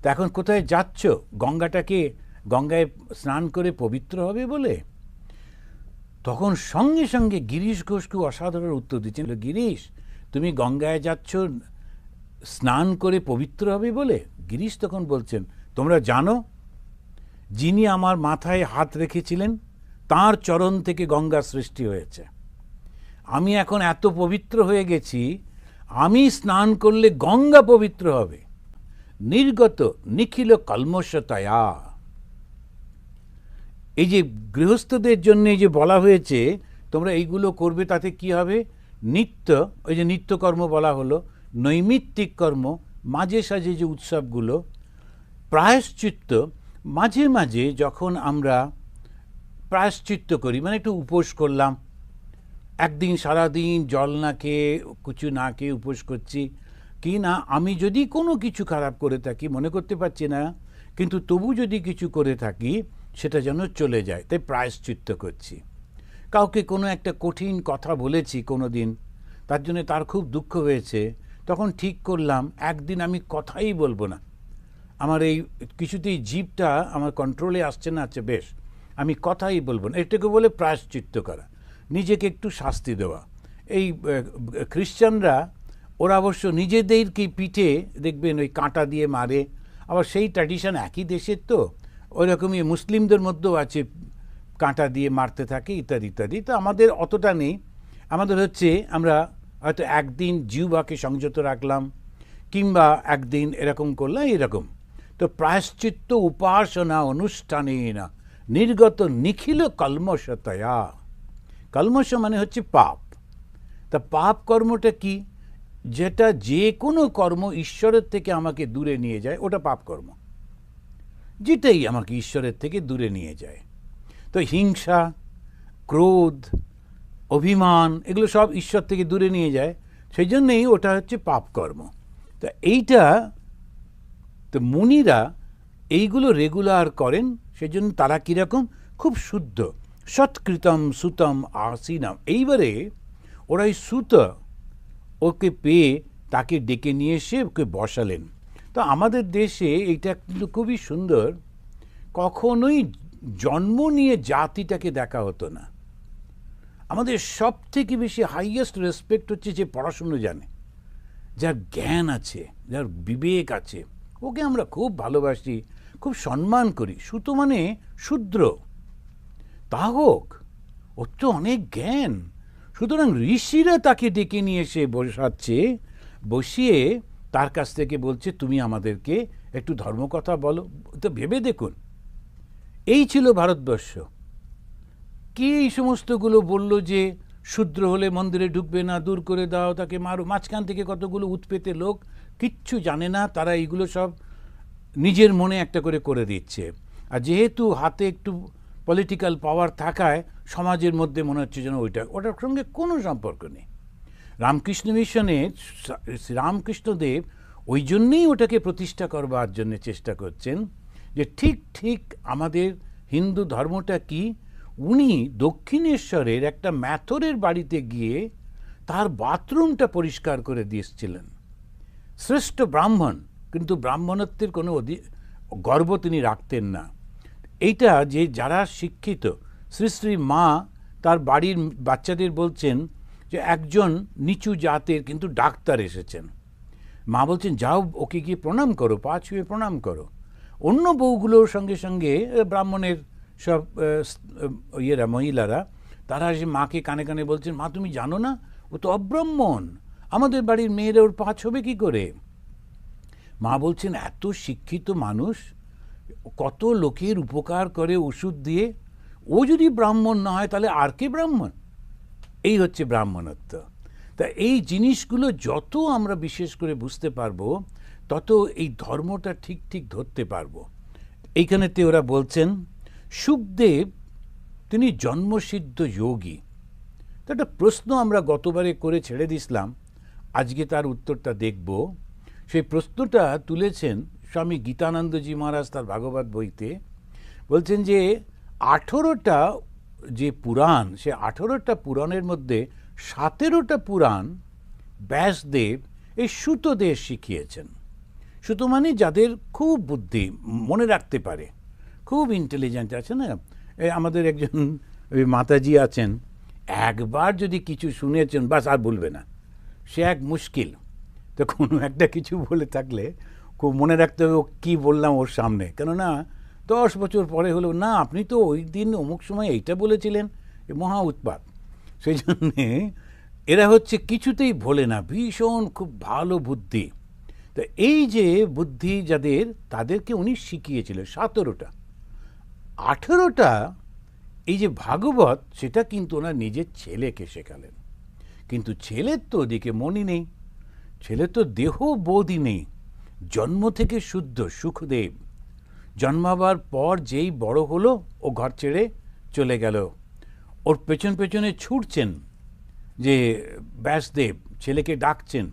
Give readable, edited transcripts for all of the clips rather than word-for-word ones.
তা এখন কোথায় যাচ্ছ? গঙ্গায় স্নান করে পবিত্র হবে বলে? তখন সঙ্গে সঙ্গে গিরিশ ঘোষ খুব অসাধারণ উত্তর দিচ্ছেন, গিরিশ, তুমি গঙ্গায় যাচ্ছ স্নান করে পবিত্র হবে বলে? গিরিশ তখন বলছেন, তোমরা জানো যিনি আমার মাথায় হাত রেখেছিলেন তার চরণ থেকে গঙ্গা সৃষ্টি হয়েছে। আমি এখন এত পবিত্র হয়ে গেছি, আমি স্নান করলে গঙ্গা পবিত্র হবে। নির্গত নিখিল কলমশতয়া। এই যে গৃহস্থদের জন্য যে বলা হয়েছে তোমরা এইগুলো করবে, তাতে কি হবে? নিত্য, ওই যে নিত্যকর্ম বলা হলো, নৈমিত্তিক কর্ম, মাঝে সাঝে যে উৎসবগুলো, প্রায়শ্চিত্ত, মাঝে মাঝে যখন আমরা প্রায়শ্চিত্ত করি, মানে একটু উপোস করলাম, একদিন সারাদিন জল না খেয়ে কিছু না খেয়ে উপোস করছি, কি না আমি যদি কোনো কিছু খারাপ করে থাকি, মনে করতে পারছি না, কিন্তু তবু যদি কিছু করে থাকি সেটা যেন চলে যায়, তাই প্রায়শ্চিত্ত করছি। কাউকে কোনো একটা কঠিন কথা বলেছি কোনো দিন, তার জন্য তার খুব দুঃখ হয়েছে, তখন ঠিক করলাম একদিন আমি কথাই বলবো না, আমার এই কিছুতেই জিভটা আমার কন্ট্রোলে আসছে না, আছে বেশ, আমি কথাই বলবো না। এটাকে বলে প্রায়শ্চিত্ত করা, নিজেকে একটু শাস্তি দেওয়া। এই খ্রিশ্চানরা ওরা অবশ্য নিজেদেরকে পিঠে দেখবেন ওই কাঁটা দিয়ে মারে, আবার সেই ট্র্যাডিশন একই দেশের, তো ওই রকমই মুসলিমদের মধ্যেও আছে, কাঁটা দিয়ে মারতে থাকে ইত্যাদি ইত্যাদি। তো আমাদের অতটা নেই, আমাদের হচ্ছে আমরা হয়তো একদিন জিহ্বাকে সংযত রাখলাম, কিংবা একদিন এরকম করলাম, এরকম। তো প্রায়শ্চিত্ত উপাসনা অনুষ্ঠানে না নির্গত নিখিল কলমশতয়া। কলমশ মানে হচ্ছে পাপ। তা পাপ কর্মটা কি? যেটা যে কোনো কর্ম ঈশ্বরের থেকে আমাকে দূরে নিয়ে যায়, ওটা পাপ কর্ম। যেটাই আমাকে ঈশ্বরের থেকে দূরে নিয়ে যায়, তো হিংসা, ক্রোধ, অভিমান, এগুলো সব ঈশ্বর থেকে দূরে নিয়ে যায়, সেই জন্যেই ওটা হচ্ছে পাপ কর্ম। তা এইটা তো মুনিরা এইগুলো রেগুলার করেন, সেই জন্য তারা কীরকম? খুব শুদ্ধ। সৎকৃতম সুতম আসীনম। এইবারে ওরা ওই সুত ওকে পেয়ে তাকে ডেকে নিয়ে এসে ওকে বসালেন। তো আমাদের দেশে এইটা কিন্তু খুবই সুন্দর, কখনোই জন্ম নিয়ে জাতিটাকে দেখা হতো না। আমাদের সব থেকে বেশি হাইয়েস্ট রেসপেক্ট হচ্ছে যে পড়াশুনো জানে, যার জ্ঞান আছে, যার বিবেক আছে, ওকে আমরা খুব ভালোবাসি, খুব সম্মান করি। সুত মানে শূদ্র, তা হোক, ওর তো অনেক জ্ঞান। সুতরাং ঋষিরা তাকে ডেকে নিয়ে এসে বসাচ্ছে, বসিয়ে তার কাছ থেকে বলছে তুমি আমাদেরকে একটু ধর্মকথা বলো। তো ভেবে দেখুন, এই ছিল ভারতবর্ষ। কে এই সমস্তগুলো বলল যে শূদ্র হলে মন্দিরে ঢুকবে না, দূর করে দাও, তাকে মারো? মাঝখান থেকে কতগুলো উৎপেতে লোক কিচ্ছু জানে না, তারা এইগুলো সব নিজের মনে একটা করে করে দিচ্ছে। আর যেহেতু হাতে একটু পলিটিক্যাল পাওয়ার থাকায় সমাজের মধ্যে মনে হচ্ছে যেন ওটার সঙ্গে কোনো সম্পর্ক নেই। রামকৃষ্ণ মিশনে রামকৃষ্ণদেব ওই জন্যেই ওটাকে প্রতিষ্ঠা করবার জন্য চেষ্টা করছেন, যে ঠিক ঠিক আমাদের হিন্দু ধর্মটা কি। উনি দক্ষিণেশ্বরের একটা ম্যাথরের বাড়িতে গিয়ে তার বাথরুমটা পরিষ্কার করে দিয়েছিলেন। শ্রেষ্ঠ ব্রাহ্মণ, কিন্তু ব্রাহ্মণত্বের কোনো গর্ব তিনি রাখতেন না। এইটা যে যারা শিক্ষিত, শ্রী শ্রী মা তার বাড়ির বাচ্চাদের বলছেন যে একজন নিচু জাতের কিন্তু ডাক্তার এসেছেন, মা বলছেন যাও ওকে গিয়ে প্রণাম করো, পা ছুঁয়ে প্রণাম করো। অন্য বউগুলোর সঙ্গে সঙ্গে ব্রাহ্মণের সব মহিলারা, তারা এসে মাকে কানে কানে বলছেন, মা তুমি জানো না ও তো অব্রাহ্মণ, আমাদের বাড়ির মেয়েরা ওর পা ছবে কী করে? মা বলছেন এত শিক্ষিত মানুষ, কত লোকের উপকার করে ওষুধ দিয়ে, ও যদি ব্রাহ্মণ না হয় তাহলে আর কে ব্রাহ্মণ? এই হচ্ছে ব্রাহ্মণত্ব। তা এই জিনিসগুলো যত আমরা বিশেষ করে বুঝতে পারবো, তত এই ধর্মটা ঠিক ঠিক ধরতে পারবো। এইখানেতে ওরা বলছেন শুকদেব তিনি জন্মসিদ্ধ যোগী। তো একটা প্রশ্ন আমরা গতবারে করে ছেড়ে দিছিলাম, আজকে তার উত্তরটা দেখব। সেই প্রশ্নটা তুলেছেন স্বামী গীতানন্দজি মহারাজ তার ভাগবত বইতে। বলছেন যে 18টা যে পুরাণ, সে 18টা পুরাণের মধ্যে 17টা পুরাণ ব্যাসদেব এই সুতদের শিখিয়েছেন। সুতো মানে যাদের খুব বুদ্ধি, মনে রাখতে পারে, খুব ইন্টেলিজেন্ট আছে না। আমাদের একজন ওই মাতাজি আছেন, একবার যদি কিছু শুনেছেন বাস আর বলবে না, সে এক মুশকিল। তো কোনো একটা কিছু বলে থাকলে খুব মনে রাখতে হবে ও কী বললাম ওর সামনে, কেননা 10 বছর পরে হলো না আপনি তো ওই দিন অমুক সময় এইটা বলেছিলেন, এ মহা উৎপাত। সেই জন্যে এরা হচ্ছে কিছুতেই ভোলে না, ভীষণ খুব ভালো বুদ্ধি। তো এই যে বুদ্ধি যাদের, তাদেরকে উনি শিখিয়েছিল 17টা। 18টা এই যে ভাগবত, সেটা কিন্তু ওনার নিজের ছেলেকে শেখালেন। কিন্তু ছেলের তো ওদিকে মনই নেই, ছেলে তো দেহ বোধই নেই, জন্ম থেকে শুদ্ধ সুখদেব। জন্মাবার পর যেই বড় হলো ও ঘর ছেড়ে চলে গেল, ওর পেছন পেছনে ছুটছেন যে ব্যাসদেব ছেলেকে ডাকছেন,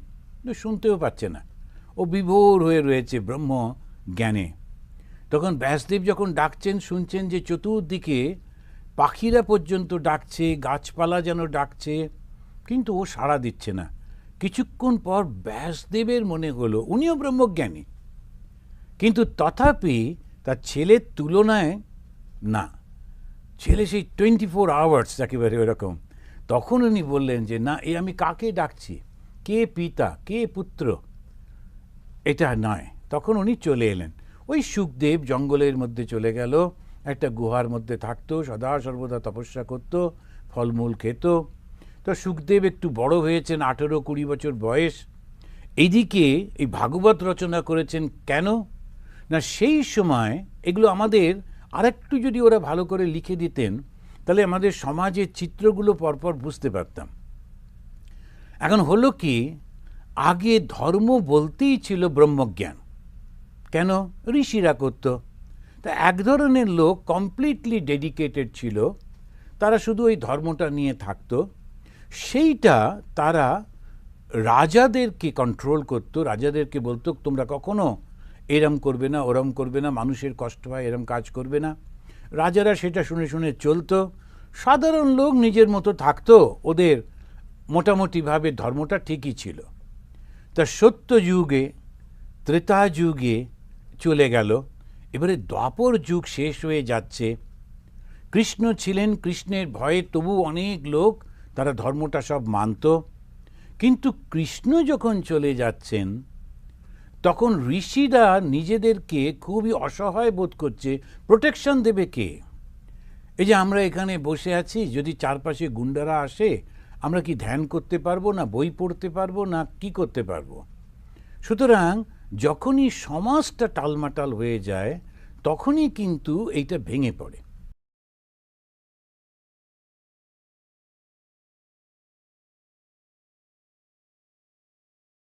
শুনতেও পাচ্ছে না, ও বিভোর হয়ে রয়েছে ব্রহ্ম জ্ঞানে। তখন ব্যাসদেব যখন ডাকছেন, শুনছেন যে চতুর্দিকে পাখিরা পর্যন্ত ডাকছে, গাছপালা যেন ডাকছে, কিন্তু ও সাড়া দিচ্ছে না। কিছুক্ষণ পর ব্যাসদেবের মনে হলো উনিও ব্রহ্মজ্ঞানী, কিন্তু তথাপি তার ছেলের তুলনায় না, ছেলে সেই 24 আওয়ার্স একেবারে ওরকম। তখন উনি বললেন যে না, এ আমি কাকে ডাকছি, কে পিতা কে পুত্র, এটা নয়। তখন উনি চলে এলেন। ওই সুখদেব জঙ্গলের মধ্যে চলে গেল, একটা গুহার মধ্যে থাকতো, সদা সর্বদা তপস্যা করত, ফলমূল খেত। তো সুখদেব একটু বড় হয়েছেন, 18-20 বছর বয়স। এইদিকে এই ভাগবত রচনা করেছেন কেন না, সেই সময় এগুলো আমাদের আরেকটু যদি ওরা ভালো করে লিখে দিতেন, তাহলে আমাদের সমাজের চিত্রগুলো পরপর বুঝতে পারতাম। এখন হলো কি, আগে ধর্ম বলতেই ছিল ব্রহ্মজ্ঞান, কেন ঋষিরা করত। তা এক ধরনের লোক কমপ্লিটলি ডেডিকেটেড ছিল, তারা শুধু ওই ধর্মটা নিয়ে থাকতো। সেইটা তারা রাজাদেরকে কন্ট্রোল করত, রাজাদেরকে বলতো তোমরা কখনো এরম করবে না, ওরম করবে না, মানুষের কষ্ট হয় এরম কাজ করবে না। রাজারা সেটা শুনে শুনে চলতো, সাধারণ লোক নিজের মতো থাকতো, ওদের মোটামুটিভাবে ধর্মটা ঠিকই ছিল। তা সত্য যুগে, ত্রেতা যুগে চলে গেল, এবারে দ্বাপর যুগ শেষ হয়ে যাচ্ছে। কৃষ্ণ ছিলেন, কৃষ্ণের ভয়ে তবু অনেক লোক তারা ধর্মটা সব মানত। কিন্তু কৃষ্ণ যখন চলে যাচ্ছেন, তখন ঋষিরা নিজেদেরকে খুবই অসহায় বোধ করছে, প্রোটেকশন দেবে কে? এই যে আমরা এখানে বসে আছি, যদি চারপাশে গুন্ডারা আসে, আমরা কি ধ্যান করতে পারবো না, বই পড়তে পারবো না, কি করতে পারবো? সুতরাং যখনই সমাজটা টালমাটাল হয়ে যায়, তখনই কিন্তু এইটা ভেঙে পড়ে।